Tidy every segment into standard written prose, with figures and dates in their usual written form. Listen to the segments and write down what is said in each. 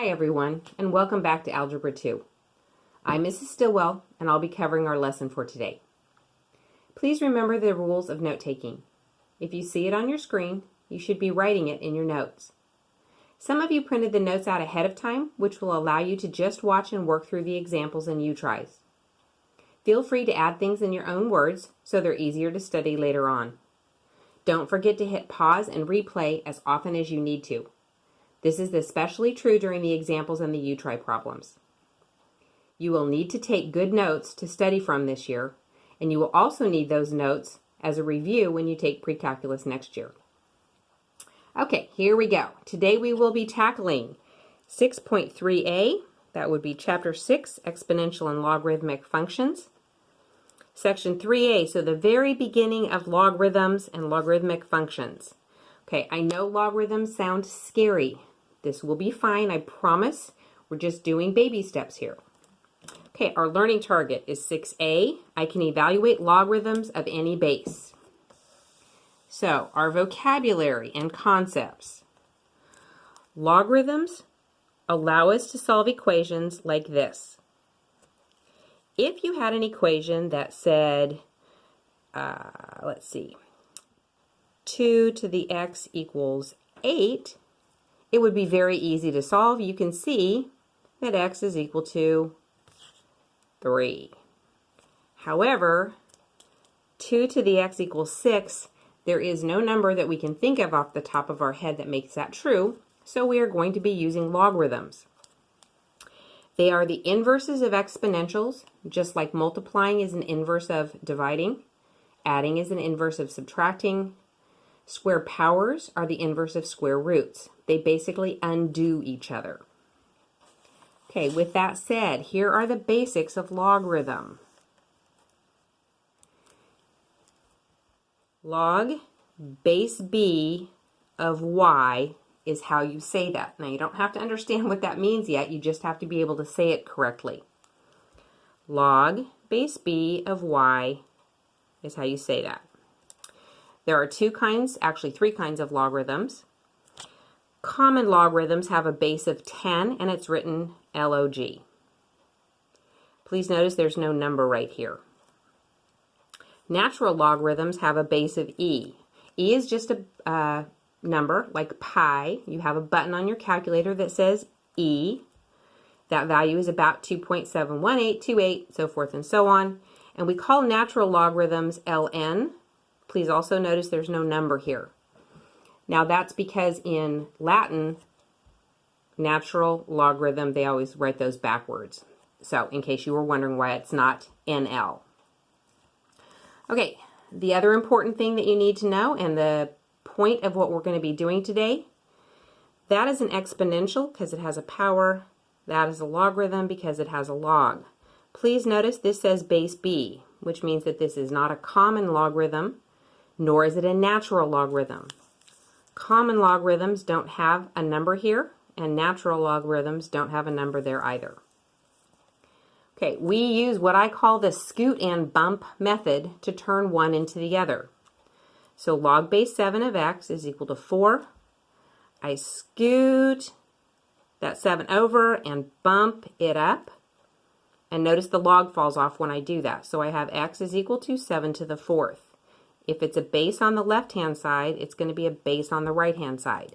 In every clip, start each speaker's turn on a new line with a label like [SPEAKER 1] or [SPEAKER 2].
[SPEAKER 1] Hi everyone, and welcome back to Algebra 2. I'm Mrs. Stillwell, and I'll be covering our lesson for today. Please remember the rules of note-taking. If you see it on your screen, you should be writing it in your notes. Some of you printed the notes out ahead of time, which will allow you to just watch and work through the examples and U-tries. Feel free to add things in your own words so they're easier to study later on. Don't forget to hit pause and replay as often as you need to. This is especially true during the examples and the U-try problems. You will need to take good notes to study from this year, and you will also need those notes as a review when you take pre-calculus next year. Okay, here we go. Today we will be tackling 6.3a, that would be Chapter 6, Exponential and Logarithmic Functions. Section 3a, so the very beginning of logarithms and logarithmic functions. Okay, I know logarithms sound scary. This will be fine, I promise. We're just doing baby steps here. Okay, our learning target is 6a. I can evaluate logarithms of any base. So, our vocabulary and concepts. Logarithms allow us to solve equations like this. If you had an equation that said, let's see, 2 to the x equals 8, it would be very easy to solve. You can see that x is equal to 3. However, 2 to the x equals 6, there is no number that we can think of off the top of our head that makes that true, so we are going to be using logarithms. They are the inverses of exponentials, just like multiplying is an inverse of dividing, adding is an inverse of subtracting. Square powers are the inverse of square roots. They basically undo each other. Okay, with that said, here are the basics of logarithm. Log base b of y is how you say that. Now, you don't have to understand what that means yet. You just have to be able to say it correctly. Log base b of y is how you say that. There are two kinds, actually three kinds of logarithms. Common logarithms have a base of 10 and it's written log. Please notice there's no number right here. Natural logarithms have a base of e. E is just a number like pi. You have a button on your calculator that says e. That value is about 2.71828, so forth and so on. And we call natural logarithms ln. Please also notice there's no number here. Now that's because in Latin, natural logarithm, they always write those backwards. So in case you were wondering why it's not NL. Okay, the other important thing that you need to know, and the point of what we're going to be doing today, that is an exponential because it has a power. That is a logarithm because it has a log. Please notice this says base b, which means that this is not a common logarithm, nor is it a natural logarithm. Common logarithms don't have a number here, and natural logarithms don't have a number there either. Okay, we use what I call the scoot and bump method to turn one into the other. So log base 7 of x is equal to 4. I scoot that 7 over and bump it up. And notice the log falls off when I do that. So I have x is equal to 7 to the 4th. If it's a base on the left-hand side, it's going to be a base on the right-hand side.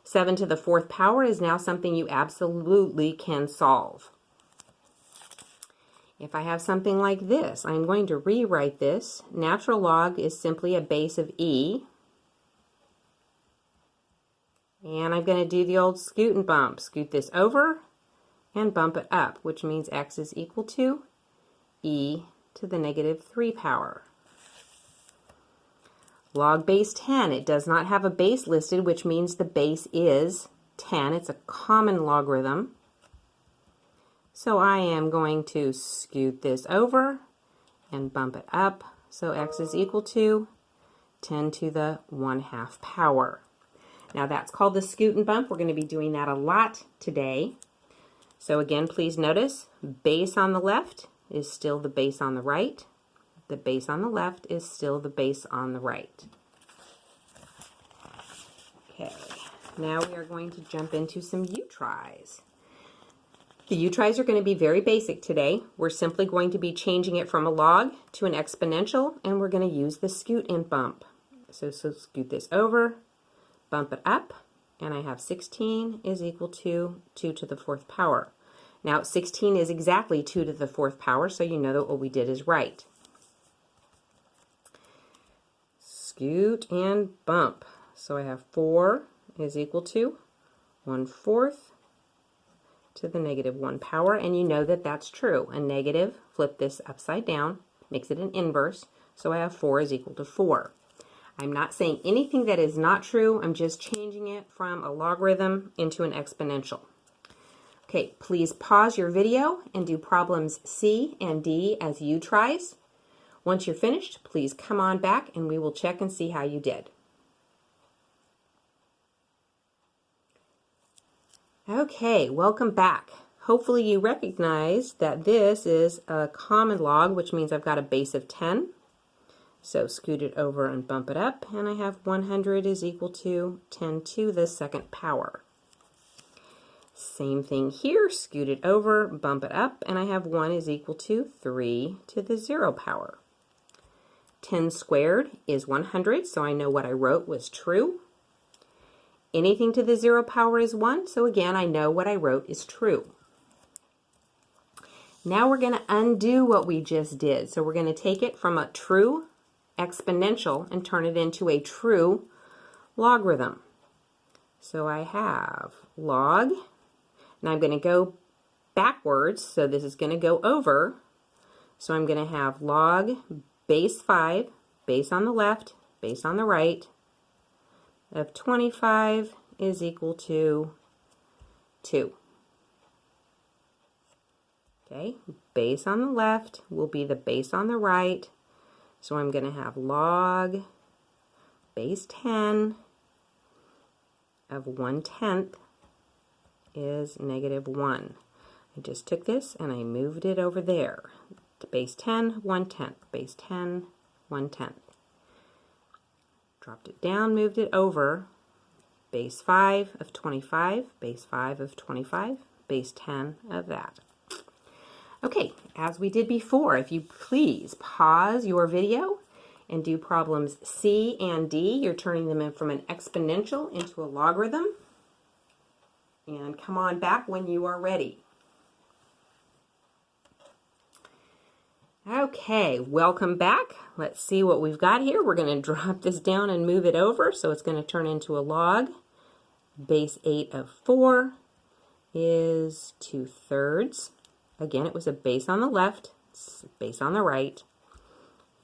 [SPEAKER 1] 7 to the 4th power is now something you absolutely can solve. If I have something like this, I'm going to rewrite this. Natural log is simply a base of e. And I'm going to do the old scoot and bump. Scoot this over and bump it up, which means x is equal to e to the negative 3 power. Log base 10, it does not have a base listed, which means the base is 10. It's a common logarithm. So I am going to scoot this over and bump it up. So x is equal to 10 to the 1/2 power. Now that's called the scoot and bump. We're going to be doing that a lot today. So again, please notice base on the left is still the base on the right. The base on the left is still the base on the right. Okay, Now we are going to jump into some U-tries. The U-tries are going to be very basic today. We're simply going to be changing it from a log to an exponential, and we're going to use the scoot and bump. So scoot this over, bump it up, and I have 16 is equal to 2 to the 4th power. Now 16 is exactly 2 to the 4th power, so you know that what we did is right. Scoot and bump. So I have 4 is equal to 1/4 to the -1 power, and you know that that's true. A negative, flip this upside down, makes it an inverse, so I have 4 is equal to 4. I'm not saying anything that is not true, I'm just changing it from a logarithm into an exponential. Okay, please pause your video and do problems C and D as U-tries. Once you're finished, please come on back and we will check and see how you did. Okay, welcome back. Hopefully you recognize that this is a common log, which means I've got a base of 10. So scoot it over and bump it up, and I have 100 is equal to 10 to the 2nd power. Same thing here, scoot it over, bump it up, and I have 1 is equal to 3 to the 0 power. 10 squared is 100, so I know what I wrote was true. Anything to the 0 power is 1, so again, I know what I wrote is true. Now we're going to undo what we just did. So we're going to take it from a true exponential and turn it into a true logarithm. So I have log, and I'm going to go backwards, so this is going to go over. So I'm going to have log base 5, base on the left, base on the right, of 25 is equal to 2. Okay, base on the left will be the base on the right, so I'm going to have log base 10 of 1/10 is -1. I just took this and I moved it over there. Base 10, 1/10, base 10, 1/10. Dropped it down, moved it over, base 5 of 25, base 5 of 25, base 10 of that. Okay, as we did before, if you please pause your video and do problems C and D. You're turning them in from an exponential into a logarithm. And come on back when you are ready. Okay, welcome back. Let's see what we've got here. We're going to drop this down and move it over, so it's going to turn into a log. Base 8 of 4 is 2/3. Again, it was a base on the left, base on the right.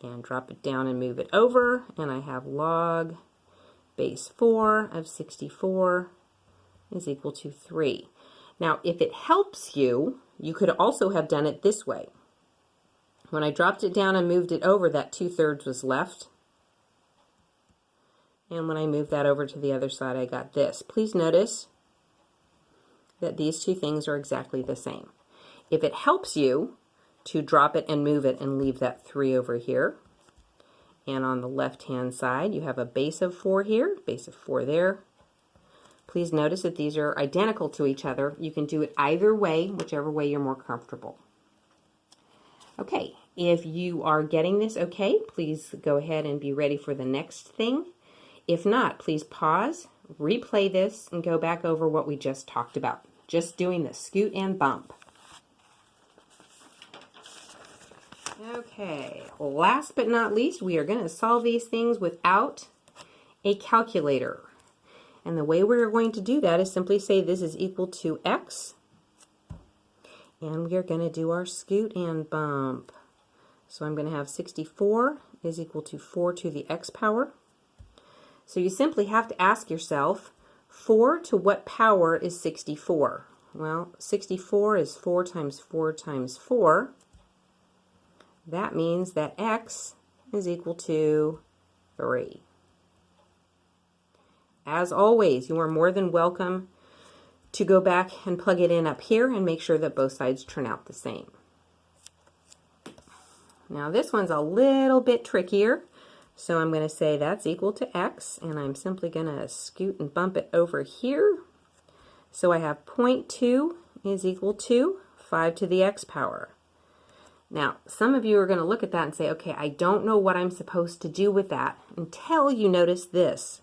[SPEAKER 1] And drop it down and move it over, and I have log base 4 of 64 is equal to 3. Now, if it helps you, you could also have done it this way. When I dropped it down and moved it over, that 2/3 was left. And when I moved that over to the other side, I got this. Please notice that these two things are exactly the same. If it helps you to drop it and move it and leave that 3 over here, and on the left-hand side, you have a base of 4 here, base of 4 there. Please notice that these are identical to each other. You can do it either way, whichever way you're more comfortable. Okay, if you are getting this okay, please go ahead and be ready for the next thing. If not, please pause, replay this, and go back over what we just talked about. Just doing the scoot and bump. Okay, last but not least, we are going to solve these things without a calculator. And the way we're going to do that is simply say this is equal to x. And we are going to do our scoot and bump. So I'm going to have 64 is equal to 4 to the x power. So you simply have to ask yourself, 4 to what power is 64? Well, 64 is 4 times 4 times 4. That means that x is equal to 3. As always, you are more than welcome to go back and plug it in up here and make sure that both sides turn out the same. Now this one's a little bit trickier, So I'm going to say that's equal to x, and I'm simply going to scoot and bump it over here. So I have 0.2 is equal to 5 to the x power. Now, some of you are going to look at that and say, okay, I don't know what I'm supposed to do with that, until you notice this.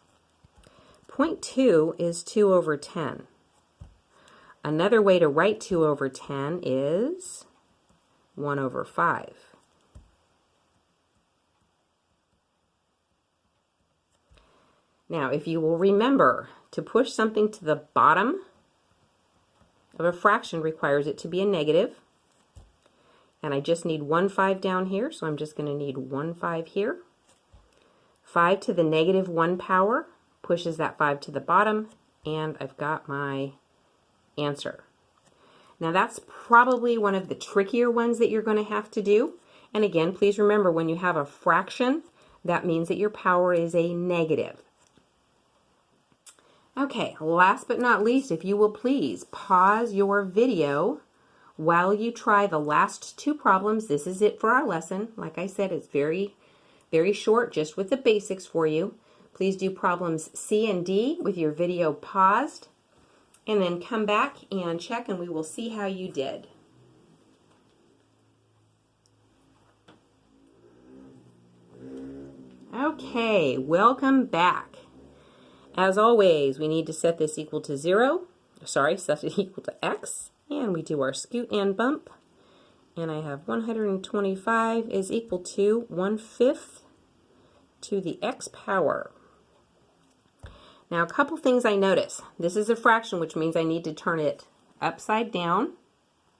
[SPEAKER 1] 0.2 is 2 over 10. Another way to write 2 over 10 is 1 over 5. Now, if you will remember, to push something to the bottom of a fraction requires it to be a negative. And I just need 1 5 down here, so I'm just going to need 1 5 here. 5 to the negative 1 power pushes that 5 to the bottom, and I've got my answer. Now that's probably one of the trickier ones that you're going to have to do. And again, please remember, when you have a fraction, that means that your power is a negative. Okay, last but not least, if you will please pause your video while you try the last two problems. This is it for our lesson. Like I said, it's very, very short, just with the basics for you. Please do problems C and D with your video paused, and then come back and check, and we will see how you did. Okay, welcome back. As always, we need to set this equal to 0. Sorry, set it equal to x. And we do our scoot and bump. And I have 125 is equal to 1/5 to the x power. Now, a couple things I notice. This is a fraction, which means I need to turn it upside down.